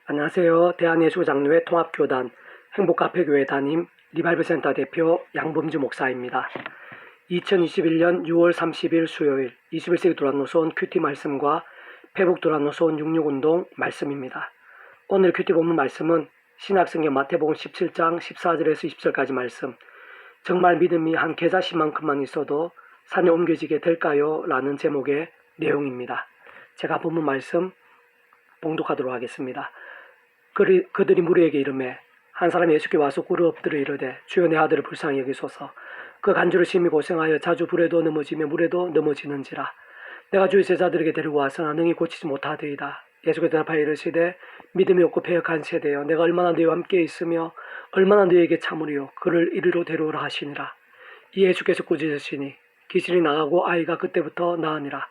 안녕하세요. 대한예수장로회 통합교단 행복카페교회 담임 리바이브센터 대표 양범주 목사입니다. 2021년 6월 30일 수요일 21세기 도란노선 큐티 말씀과 페북 도란노선 66운동 말씀입니다. 오늘 큐티 본문 말씀은 신약성경 마태복음 17장 14절에서 20절까지 말씀, 정말 믿음이 한 계자씨만큼만 있어도 산에 옮겨지게 될까요? 라는 제목의 내용입니다. 제가 본문 말씀 봉독하도록 하겠습니다. 그들이 무리에게 이르매 한 사람이 예수께 와서 꿇어 엎드려 이르되 주여 내 아들을 불쌍히 여기소서. 그 간주로 심히 고생하여 자주 불에도 넘어지며 물에도 넘어지는지라. 내가 주의 제자들에게 데리고 와서나 능히 고치지 못하되이다. 예수께 대답하여 이르시되 믿음이 없고 패역한 세대여, 내가 얼마나 너희와 함께 있으며 얼마나 너희에게 참으리요. 그를 이리로 데려오라 하시니라. 이 예수께서 꾸짖으시니 귀신이 나가고 아이가 그때부터 나으니라.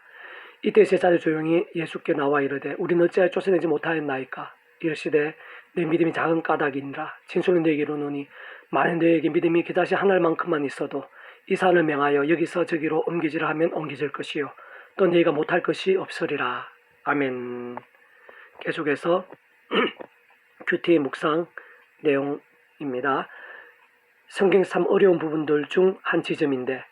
이때 제자들 조용히 예수께 나와 이르되 우리는 어찌하여 쫓아내지 못하였나이까. 이르시되 내 믿음이 작은 까닭이니라. 진술로 너희에게 이르노니 만일 너희에게 믿음이 그다시 한 알만큼만 있어도 이 산을 명하여 여기서 저기로 옮기지라 하면 옮겨질 것이요 또 너희가 못할 것이 없으리라. 아멘. 계속해서 큐티 묵상 내용입니다. 성경 참 어려운 부분들 중 한 지점인데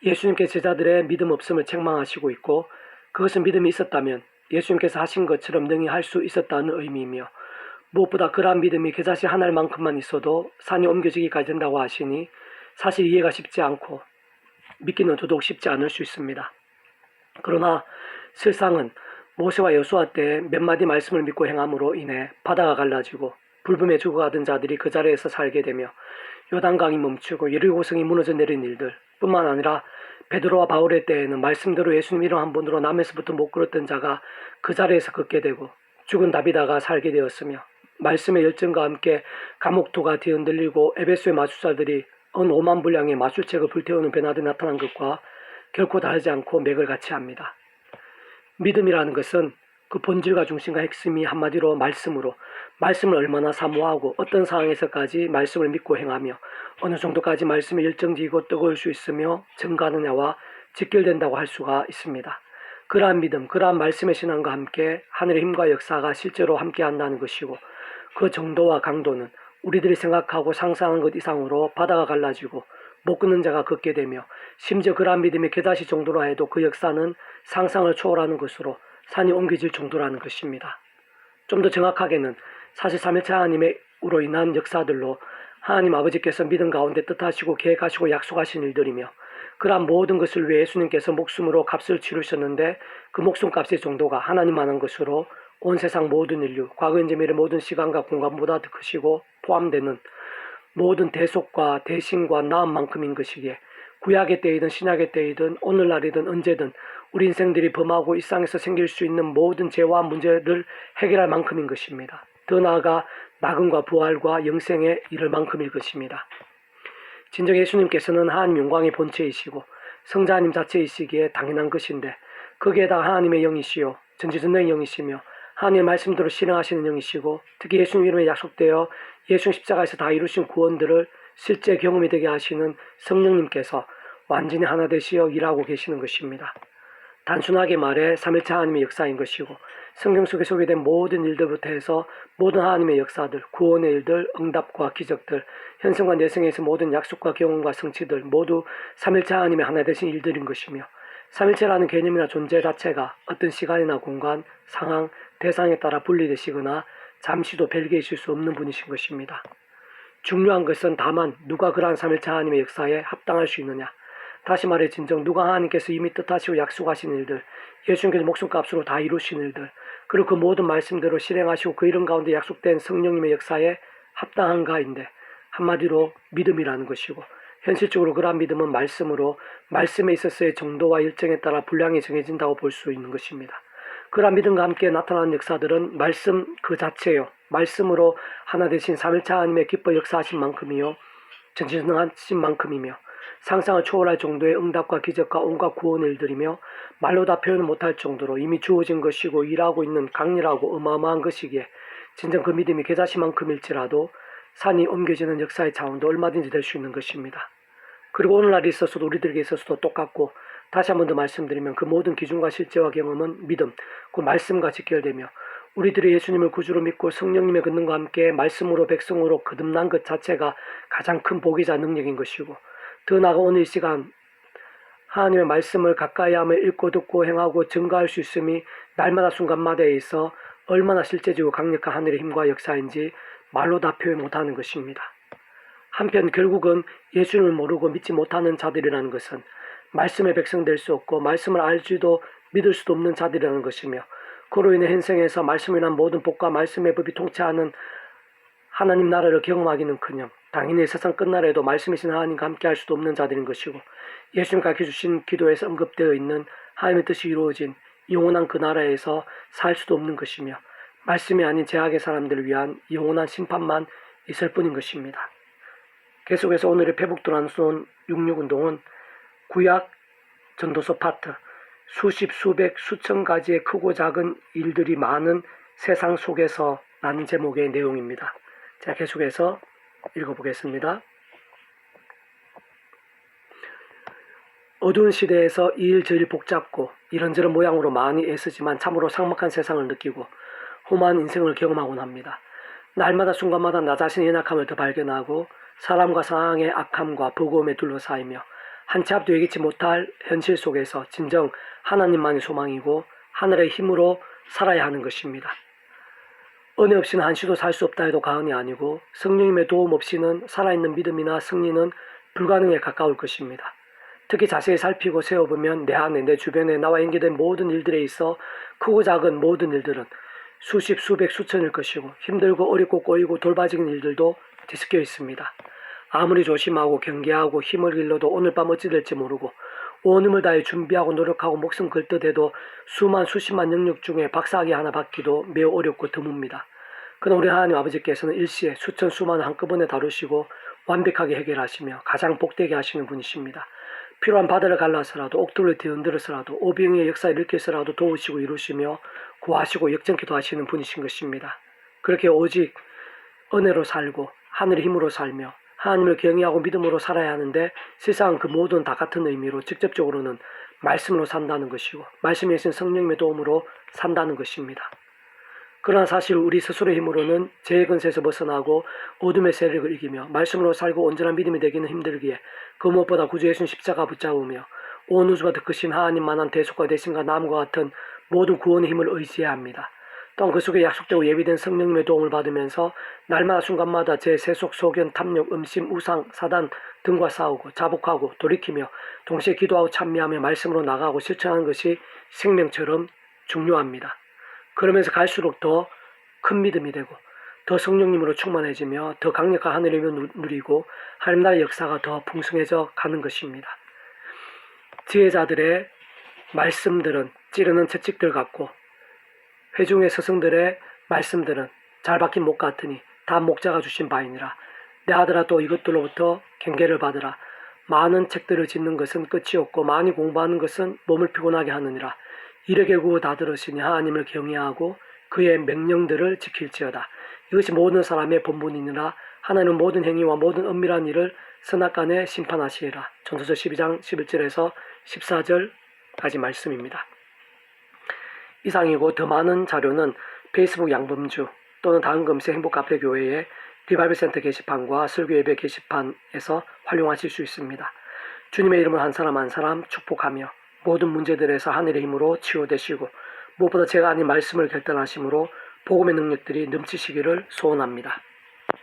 예수님께 제자들의 믿음 없음을 책망하시고 있고, 그것은 믿음이 있었다면 예수님께서 하신 것처럼 능히 할 수 있었다는 의미이며, 무엇보다 그러한 믿음이 겨자씨 한 알만큼만 있어도 산이 옮겨지기까지 된다고 하시니 사실 이해가 쉽지 않고 믿기는 더더욱 쉽지 않을 수 있습니다. 그러나 실상은 모세와 여호수아 때 몇 마디 말씀을 믿고 행함으로 인해 바다가 갈라지고 불금에 죽어가던 자들이 그 자리에서 살게 되며 요단강이 멈추고 여리고성이 무너져 내린 일들 뿐만 아니라 베드로와 바울의 때에는 말씀대로 예수님 이름 한 번으로 남에서부터 못 걸었던 자가 그 자리에서 걷게 되고 죽은 다비다가 살게 되었으며, 말씀의 열정과 함께 감옥토가 뒤흔들리고 에베소의 마술사들이 은 5만 분량의 마술책을 불태우는 베나드 나타난 것과 결코 다르지 않고 맥을 같이 합니다. 믿음이라는 것은 그 본질과 중심과 핵심이 한마디로 말씀으로, 말씀을 얼마나 사모하고 어떤 상황에서까지 말씀을 믿고 행하며 어느 정도까지 말씀에 열정지고 뜨거울 수 있으며 증가하느냐와 직결된다고 할 수가 있습니다. 그러한 믿음, 그러한 말씀의 신앙과 함께 하늘의 힘과 역사가 실제로 함께한다는 것이고, 그 정도와 강도는 우리들이 생각하고 상상한 것 이상으로 바다가 갈라지고 못 걷는 자가 걷게 되며, 심지어 그러한 믿음이 겨자씨 정도로 해도 그 역사는 상상을 초월하는 것으로 산이 옮겨질 정도라는 것입니다. 좀 더 정확하게는 사실 삼일체 하나님으로 인한 역사들로 하나님 아버지께서 믿음 가운데 뜻하시고 계획하시고 약속하신 일들이며, 그러한 모든 것을 위해 예수님께서 목숨으로 값을 치르셨는데 그 목숨값의 정도가 하나님만한 것으로 온 세상 모든 인류, 과거 현재 미래 모든 시간과 공간보다 더 크시고 포함되는 모든 대속과 대신과 나음만큼인 것이기에 구약의 때이든 신약의 때이든 오늘날이든 언제든 우리 인생들이 범하고 일상에서 생길 수 있는 모든 죄와 문제를 해결할 만큼인 것입니다. 더 나아가 낙원과 부활과 영생에 이를 만큼일 것입니다. 진정 예수님께서는 하나님 영광의 본체이시고 성자 하나님 자체이시기에 당연한 것인데, 거기에다가 하나님의 영이시요 전지전능의 영이시며 하나님의 말씀대로 실행하시는 영이시고, 특히 예수님 이름에 약속되어 예수 십자가에서 다 이루신 구원들을 실제 경험이 되게 하시는 성령님께서 완전히 하나 되시어 일하고 계시는 것입니다. 단순하게 말해 삼일체 하나님의 역사인 것이고, 성경 속에 소개된 모든 일들부터 해서 모든 하나님의 역사들, 구원의 일들, 응답과 기적들, 현생과 내생에서 모든 약속과 경험과 성취들 모두 삼일체 하나님의 하나 되신 일들인 것이며, 삼일체라는 개념이나 존재 자체가 어떤 시간이나 공간, 상황, 대상에 따라 분리되시거나 잠시도 별개 있을 수 없는 분이신 것입니다. 중요한 것은 다만 누가 그러한 삼일체 하나님의 역사에 합당할 수 있느냐. 다시 말해 진정 누가 하나님께서 이미 뜻하시고 약속하신 일들, 예수님께서 목숨값으로 다 이루신 일들, 그리고 그 모든 말씀대로 실행하시고 그 이름 가운데 약속된 성령님의 역사에 합당한가인데, 한마디로 믿음이라는 것이고, 현실적으로 그러한 믿음은 말씀으로 말씀에 있어서의 정도와 일정에 따라 분량이 정해진다고 볼 수 있는 것입니다. 그러한 믿음과 함께 나타나는 역사들은 말씀 그 자체요, 말씀으로 하나 되신 삼일체 하나님의 기뻐 역사하신 만큼이요 전지전능하신 만큼이며 상상을 초월할 정도의 응답과 기적과 온갖 구원의 일들이며 말로 다 표현 못할 정도로 이미 주어진 것이고 일하고 있는 강렬하고 어마어마한 것이기에 진정 그 믿음이 겨자씨만큼일지라도 산이 옮겨지는 역사의 차원도 얼마든지 될 수 있는 것입니다. 그리고 오늘날에 있어서도 우리들에게 있어서도 똑같고, 다시 한 번 더 말씀드리면 그 모든 기준과 실제와 경험은 믿음, 그 말씀과 직결되며 우리들이 예수님을 구주로 믿고 성령님의 권능과 함께 말씀으로 백성으로 거듭난 것 자체가 가장 큰 복이자 능력인 것이고, 더 나아가 오늘 이 시간 하나님의 말씀을 가까이 하며 읽고 듣고 행하고 증거할 수 있음이 날마다 순간마다에 있어 얼마나 실제적이고 강력한 하늘의 힘과 역사인지 말로 다 표현 못하는 것입니다. 한편 결국은 예수님을 모르고 믿지 못하는 자들이라는 것은 말씀의 백성 될 수 없고 말씀을 알지도 믿을 수도 없는 자들이라는 것이며, 그로 인해 현생에서 말씀을 인한 모든 복과 말씀의 법이 통치하는 하나님 나라를 경험하기는커녕 당연히 세상 끝날에도 말씀이신 하나님과 함께 할 수도 없는 자들인 것이고, 예수님 가르쳐주신 기도에서 언급되어 있는 하나님의 뜻이 이루어진 영원한 그 나라에서 살 수도 없는 것이며, 말씀이 아닌 죄악의 사람들을 위한 영원한 심판만 있을 뿐인 것입니다. 계속해서 오늘의 페북도란손 66운동은 구약 전도서 파트, 수십, 수백, 수천 가지의 크고 작은 일들이 많은 세상 속에서 라는 제목의 내용입니다. 자, 계속해서 읽어보겠습니다. 어두운 시대에서 이 일 저 일 복잡고 이런저런 모양으로 많이 애쓰지만 참으로 삭막한 세상을 느끼고 험한 인생을 경험하곤 합니다. 날마다 순간마다 나 자신의 연약함을 더 발견하고 사람과 상황의 악함과 버거움에 둘러싸이며 한 치 앞도 예기치 못할 현실 속에서 진정 하나님만이 소망이고 하늘의 힘으로 살아야 하는 것입니다. 은혜 없이는 한시도 살 수 없다 해도 과언이 아니고, 성령님의 도움 없이는 살아있는 믿음이나 승리는 불가능에 가까울 것입니다. 특히 자세히 살피고 세워보면 내 안에, 내 주변에 나와 연계된 모든 일들에 있어 크고 작은 모든 일들은 수십, 수백, 수천일 것이고, 힘들고 어렵고 꼬이고 돌봐지는 일들도 뒤섞여 있습니다. 아무리 조심하고 경계하고 힘을 길러도 오늘 밤 어찌 될지 모르고 온 힘을 다해 준비하고 노력하고 목숨 걸듯해도 수십만 영역 중에 박사학위 하나 받기도 매우 어렵고 드뭅니다. 그러나 우리 하나님 아버지께서는 일시에 수천 수만을 한꺼번에 다루시고 완벽하게 해결하시며 가장 복되게 하시는 분이십니다. 필요한 바다를 갈라서라도 옥돌을 뒤흔들어서라도 오병이의 역사를 일으켜서라도 도우시고 이루시며 구하시고 역전케도 하시는 분이신 것입니다. 그렇게 오직 은혜로 살고 하늘의 힘으로 살며 하나님을 경외하고 믿음으로 살아야 하는데, 세상은 그 모든 다 같은 의미로 직접적으로는 말씀으로 산다는 것이고 말씀에 계신 성령님의 도움으로 산다는 것입니다. 그러나 사실 우리 스스로의 힘으로는 죄의 근세에서 벗어나고 어둠의 세력을 이기며 말씀으로 살고 온전한 믿음이 되기는 힘들기에 그 무엇보다 구주 예수님 십자가 붙잡으며 온 우주가 더 크신 하나님만한 대속과 대신과 남과 같은 모든 구원의 힘을 의지해야 합니다. 또한 그 속에 약속되고 예비된 성령님의 도움을 받으면서 날마다 순간마다 제 세속, 소견, 탐욕, 음심, 우상, 사단 등과 싸우고 자복하고 돌이키며 동시에 기도하고 찬미하며 말씀으로 나가고 실천하는 것이 생명처럼 중요합니다. 그러면서 갈수록 더 큰 믿음이 되고 더 성령님으로 충만해지며 더 강력한 하늘의 힘을 누리고 하나님 나라의 역사가 더 풍성해져 가는 것입니다. 지혜자들의 말씀들은 찌르는 채찍들 같고 회중의 스승들의 말씀들은 잘 박힌 목 같으니 다 목자가 주신 바이니라. 내 아들아, 또 이것들로부터 경계를 받으라. 많은 책들을 짓는 것은 끝이 없고 많이 공부하는 것은 몸을 피곤하게 하느니라. 이르 결국 다 들으시니 하나님을 경외하고 그의 명령들을 지킬지어다. 이것이 모든 사람의 본분이니라. 하나님은 모든 행위와 모든 은밀한 일을 선악간에 심판하시리라. 전도서 12장 11절에서 14절까지 말씀입니다. 이상이고 더 많은 자료는 페이스북 양범주 또는 다음금세 행복카페교회의 리바이벌센터 게시판과 설교예배 게시판에서 활용하실 수 있습니다. 주님의 이름을 한 사람 한 사람 축복하며 모든 문제들에서 하늘의 힘으로 치유되시고 무엇보다 제가 아닌 말씀을 결단하심으로 복음의 능력들이 넘치시기를 소원합니다.